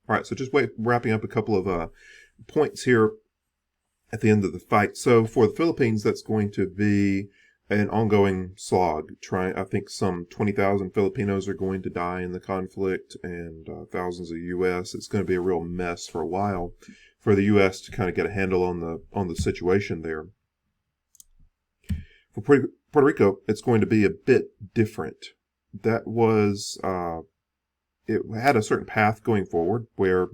All right, so just wrapping up a couple of points here at the end of the fight. So for the Philippines, that's going to be an ongoing slog. I think some 20,000 Filipinos are going to die in the conflict, and thousands of U.S. It's going to be a real mess for a while for the U.S. to kind of get a handle on the situation there. For Puerto Rico, it's going to be a bit different. That was it had a certain path going forward where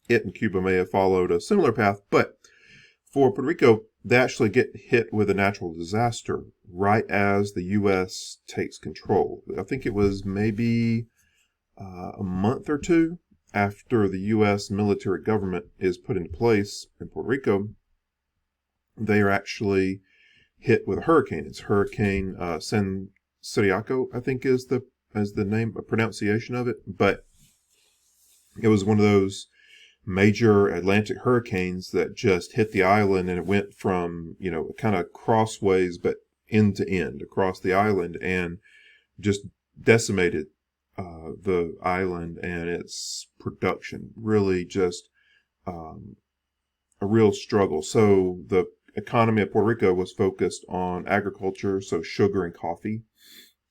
it and Cuba may have followed a similar path, but for Puerto Rico, they actually get hit with a natural disaster right as the U.S. takes control. I think it was maybe a month or two after the U.S. military government is put into place in Puerto Rico. They are actually hit with a hurricane. It's Hurricane San Ciriaco, I think is the name, a pronunciation of it, but it was one of those major Atlantic hurricanes that just hit the island, and it went from, kind of crossways, but end to end across the island, and just decimated the island and its production. Really just a real struggle. So the economy of Puerto Rico was focused on agriculture, so sugar and coffee,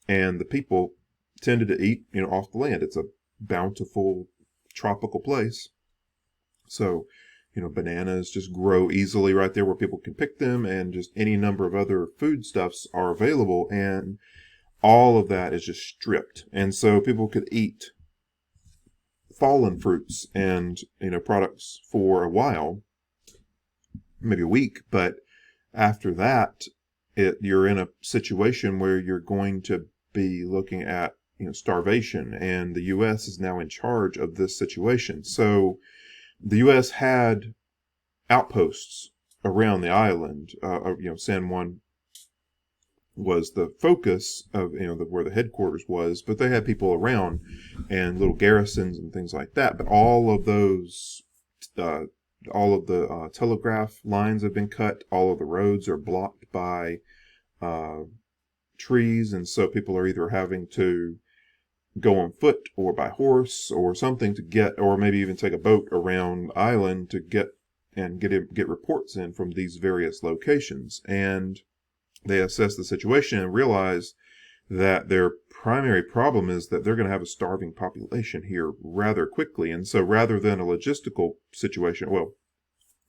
and the people tended to eat, off the land. It's a bountiful tropical place. So, bananas just grow easily right there where people can pick them, and just any number of other foodstuffs are available, and all of that is just stripped. And so people could eat fallen fruits and, products for a while, maybe a week, but after that, you're in a situation where you're going to be looking at, starvation, and the U.S. is now in charge of this situation. So the U.S. had outposts around the island. San Juan was the focus of, where the headquarters was, but they had people around and little garrisons and things like that. But all of those, all of the telegraph lines have been cut. All of the roads are blocked by trees, and so people are either having to go on foot or by horse or something to get, or maybe even take a boat around the island to get reports in from these various locations. And they assess the situation and realize that their primary problem is that they're going to have a starving population here rather quickly. And so rather than a logistical situation, well,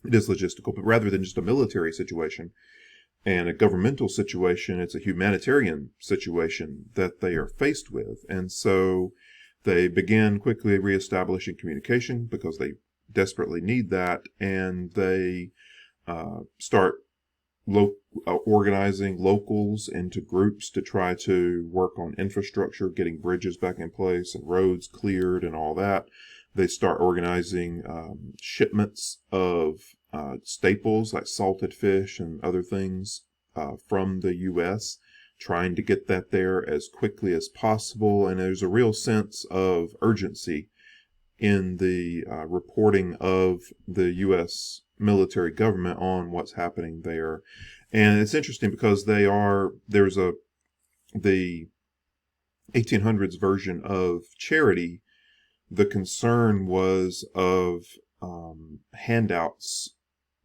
it is logistical, but rather than just a military situation and a governmental situation, it's a humanitarian situation that they are faced with. And so they begin quickly reestablishing communication because they desperately need that, and they start organizing locals into groups to try to work on infrastructure, getting bridges back in place and roads cleared and all that. They start organizing shipments of staples like salted fish and other things from the U.S., trying to get that there as quickly as possible. And there's a real sense of urgency in the reporting of the U.S. military government on what's happening there. And it's interesting because there's the 1800s version of charity. The concern was of handouts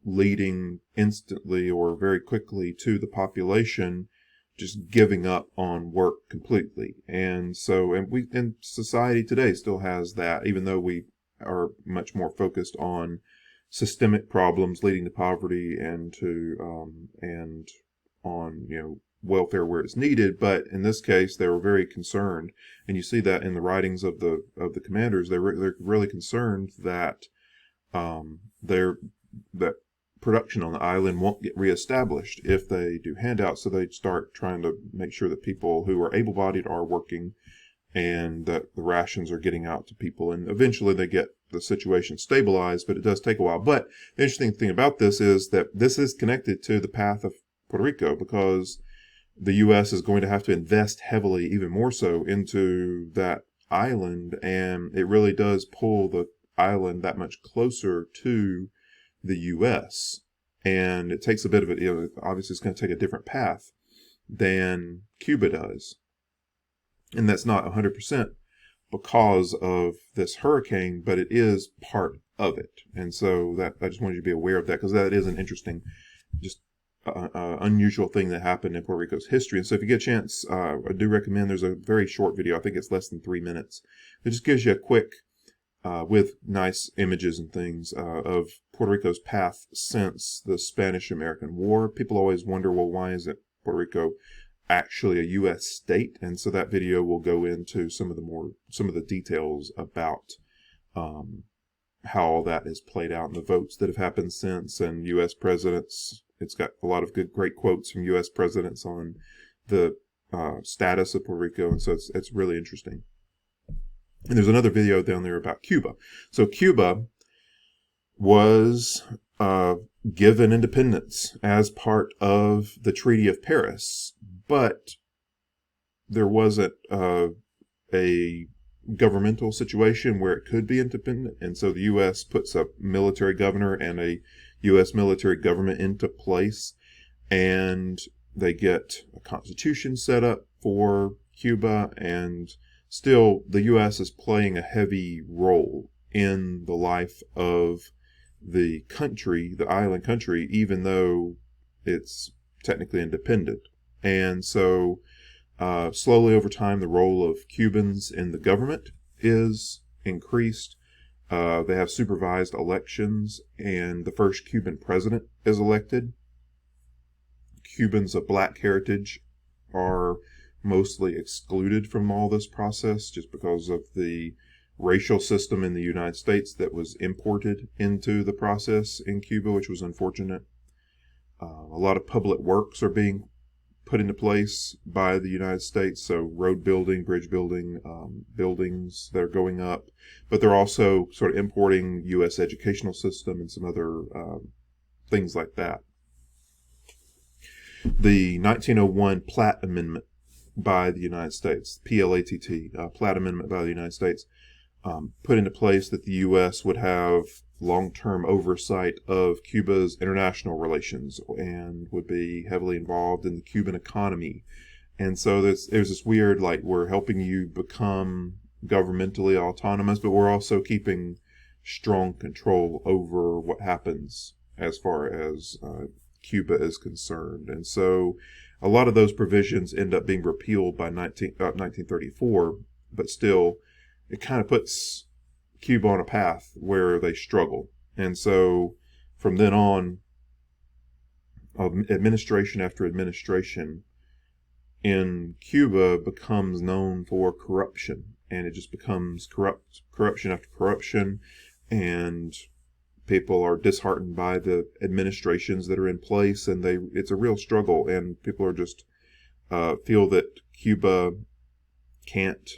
leading instantly or very quickly to the population just giving up on work completely. And society today still has that, even though we are much more focused on systemic problems leading to poverty and on welfare where it's needed. But in this case, they were very concerned, and you see that in the writings of the commanders. They're really concerned that that production on the island won't get reestablished if they do handouts. So they start trying to make sure that people who are able-bodied are working, and that the rations are getting out to people. And eventually they get the situation stabilized, but it does take a while. But the interesting thing about this is that this is connected to the path of Puerto Rico, because the U.S. is going to have to invest heavily, even more so, into that island, and it really does pull the island that much closer to the U.S. And it takes a bit of it. Obviously, it's going to take a different path than Cuba does, and that's not 100% because of this hurricane, but it is part of it. And so that I just wanted you to be aware of that, because that is an interesting, just unusual thing that happened in Puerto Rico's history. And so if you get a chance, I do recommend, there's a very short video, I think it's less than 3 minutes. It just gives you a quick, with nice images and things, of Puerto Rico's path since the Spanish-American War. People always wonder, well, why isn't Puerto Rico actually a U.S. state? And so that video will go into some of the details about how all that has played out and the votes that have happened since, and U.S. presidents. It's got a lot of great quotes from U.S. presidents on the status of Puerto Rico, and so it's really interesting. And there's another video down there about Cuba. So Cuba was given independence as part of the Treaty of Paris, but there wasn't a governmental situation where it could be independent, and so the U.S. puts a military governor and a U.S. military government into place, and they get a constitution set up for Cuba, and still the U.S. is playing a heavy role in the life of the country, the island country, even though it's technically independent. And so slowly over time, the role of Cubans in the government is increased. They have supervised elections, and the first Cuban president is elected. Cubans of black heritage are mostly excluded from all this process just because of the racial system in the United States that was imported into the process in Cuba, which was unfortunate. A lot of public works are being put into place by the United States, so road building, bridge building, buildings that are going up, but they're also sort of importing U.S. educational system and some other things like that. The 1901 Platt Amendment by the United States, P-L-A-T-T, Platt Amendment by the United States, put into place that the U.S. would have long-term oversight of Cuba's international relations and would be heavily involved in the Cuban economy. And so there's this weird, like, we're helping you become governmentally autonomous, but we're also keeping strong control over what happens as far as Cuba is concerned. And so a lot of those provisions end up being repealed by 1934, but still it kind of puts Cuba on a path where they struggle. And so from then on, administration after administration in Cuba becomes known for corruption, and it just becomes corruption after corruption, and people are disheartened by the administrations that are in place, and it's a real struggle, and people are just feel that Cuba can't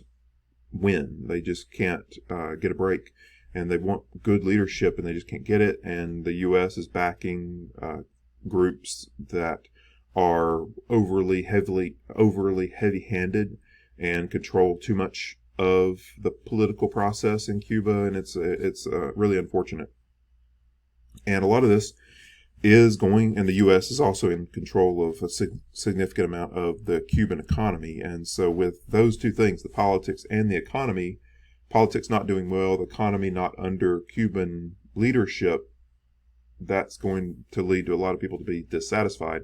win. They just can't get a break, and they want good leadership, and they just can't get it. And the U.S. is backing groups that are overly heavy-handed and control too much of the political process in Cuba, and it's really unfortunate. And a lot of this is going, and the U.S. is also in control of a significant amount of the Cuban economy. And so with those two things, the politics and the economy, politics not doing well, the economy not under Cuban leadership, that's going to lead to a lot of people to be dissatisfied,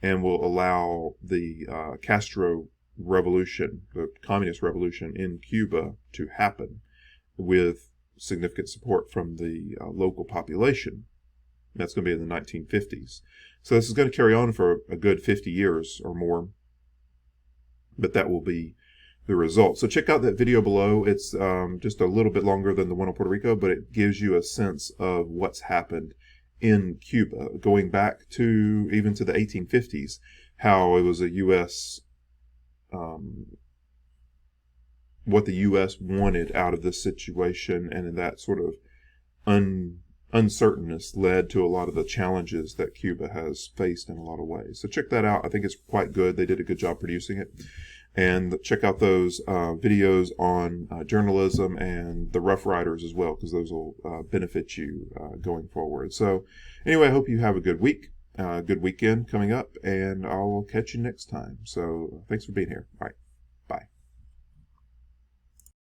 and will allow the Castro revolution, the communist revolution in Cuba, to happen with significant support from the local population. That's going to be in the 1950s. So this is going to carry on for a good 50 years or more, but that will be the result. So check out that video below. It's just a little bit longer than the one on Puerto Rico, but it gives you a sense of what's happened in Cuba, going back to even to the 1850s, how it was a U.S., what the U.S. wanted out of this situation, and that sort of uncertainness led to a lot of the challenges that Cuba has faced in a lot of ways. So check that out. I think it's quite good. They did a good job producing it. And check out those videos on journalism and the Rough Riders as well, because those will benefit you going forward. So anyway, I hope you have a good week, good weekend coming up, and I will catch you next time. So thanks for being here. Bye.